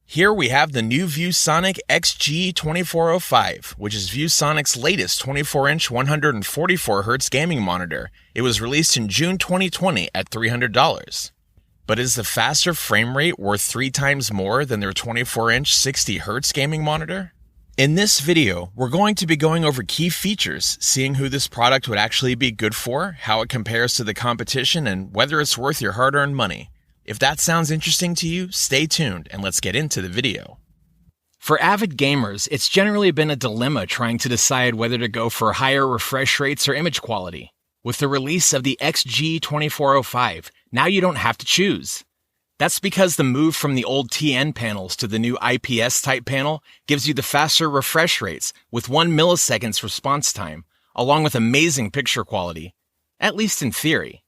Here we have the new ViewSonic XG2405, which is ViewSonic's latest 24-inch 144Hz gaming monitor. It was released in June 2020 at $300. But is the faster frame rate worth 3 times more than their 24-inch 60Hz gaming monitor? In this video, we're going to be going over key features, seeing who this product would actually be good for, how it compares to the competition, and whether it's worth your hard-earned money. If that sounds interesting to you, stay tuned and let's get into the video. For avid gamers, it's generally been a dilemma trying to decide whether to go for higher refresh rates or image quality. With the release of the XG2405, now you don't have to choose. That's because the move from the old TN panels to the new IPS type panel gives you the faster refresh rates with 1 milliseconds response time, along with amazing picture quality, at least in theory.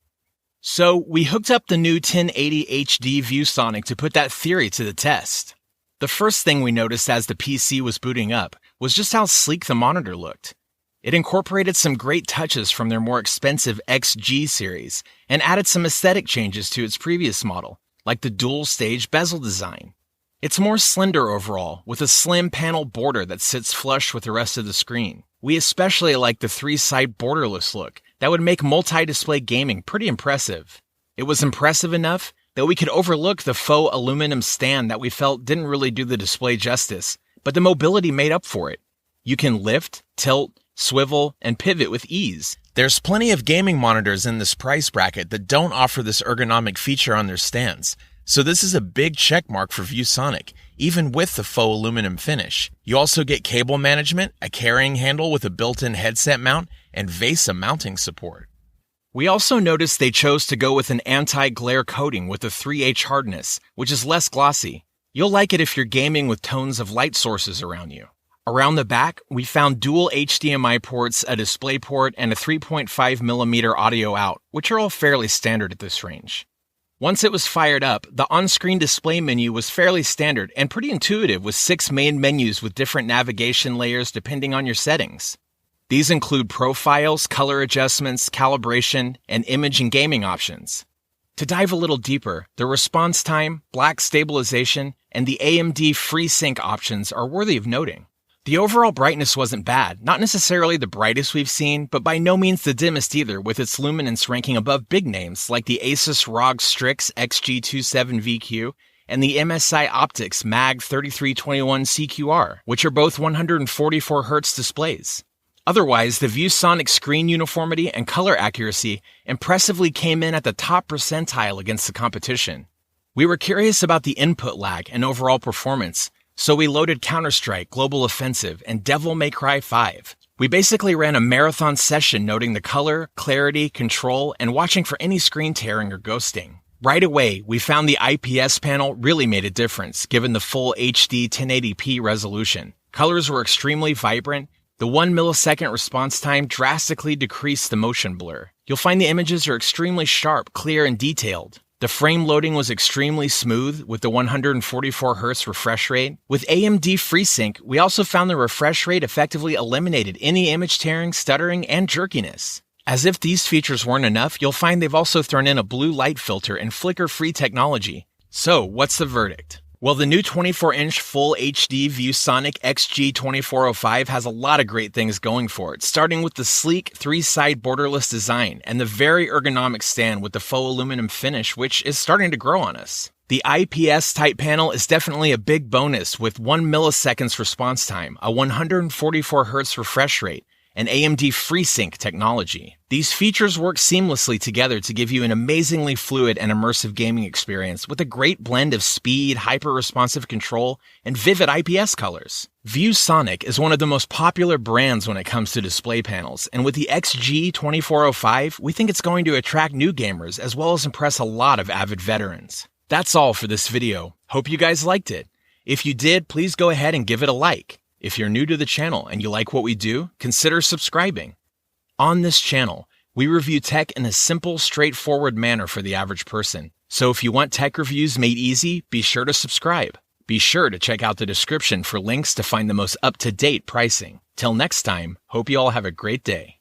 So we hooked up the new 1080 HD ViewSonic to put that theory to the test. The first thing we noticed as the PC was booting up was just how sleek the monitor looked. It incorporated some great touches from their more expensive XG series and added some aesthetic changes to its previous model, like the dual-stage bezel design. It's more slender overall, with a slim panel border that sits flush with the rest of the screen. We especially like the 3-side borderless look that would make multi-display gaming pretty impressive. It was impressive enough that we could overlook the faux aluminum stand that we felt didn't really do the display justice, but the mobility made up for it. You can lift, tilt, swivel, and pivot with ease. There's plenty of gaming monitors in this price bracket that don't offer this ergonomic feature on their stands, so this is a big checkmark for ViewSonic, even with the faux aluminum finish. You also get cable management, a carrying handle with a built-in headset mount, and VESA mounting support. We also noticed they chose to go with an anti-glare coating with a 3H hardness, which is less glossy. You'll like it if you're gaming with tones of light sources around you. Around the back, we found dual HDMI ports, a DisplayPort, and a 3.5mm audio out, which are all fairly standard at this range. Once it was fired up, the on-screen display menu was fairly standard and pretty intuitive with 6 main menus with different navigation layers depending on your settings. These include profiles, color adjustments, calibration, and image and gaming options. To dive a little deeper, the response time, black stabilization, and the AMD FreeSync options are worthy of noting. The overall brightness wasn't bad, not necessarily the brightest we've seen, but by no means the dimmest either, with its luminance ranking above big names like the Asus ROG Strix XG27VQ and the MSI Optics MAG 3321 CQR, which are both 144Hz displays. Otherwise, the ViewSonic screen uniformity and color accuracy impressively came in at the top percentile against the competition. We were curious about the input lag and overall performance, so we loaded Counter-Strike, Global Offensive, and Devil May Cry 5. We basically ran a marathon session noting the color, clarity, control, and watching for any screen tearing or ghosting. Right away, we found the IPS panel really made a difference given the full HD 1080p resolution. Colors were extremely vibrant. The 1 millisecond response time drastically decreased the motion blur. You'll find the images are extremely sharp, clear, and detailed. The frame loading was extremely smooth with the 144Hz refresh rate. With AMD FreeSync, we also found the refresh rate effectively eliminated any image tearing, stuttering, and jerkiness. As if these features weren't enough, you'll find they've also thrown in a blue light filter and flicker-free technology. So, what's the verdict? Well, the new 24-inch Full HD ViewSonic XG2405 has a lot of great things going for it, starting with the sleek 3-side borderless design and the very ergonomic stand with the faux aluminum finish, which is starting to grow on us. The IPS type panel is definitely a big bonus with 1 milliseconds response time, a 144Hz refresh rate, and AMD FreeSync technology. These features work seamlessly together to give you an amazingly fluid and immersive gaming experience with a great blend of speed, hyper-responsive control, and vivid IPS colors. ViewSonic is one of the most popular brands when it comes to display panels, and with the XG2405, we think it's going to attract new gamers as well as impress a lot of avid veterans. That's all for this video. Hope you guys liked it. If you did, please go ahead and give it a like. If you're new to the channel and you like what we do, consider subscribing. On this channel, we review tech in a simple, straightforward manner for the average person. So if you want tech reviews made easy, be sure to subscribe. Be sure to check out the description for links to find the most up-to-date pricing. Till next time, hope you all have a great day.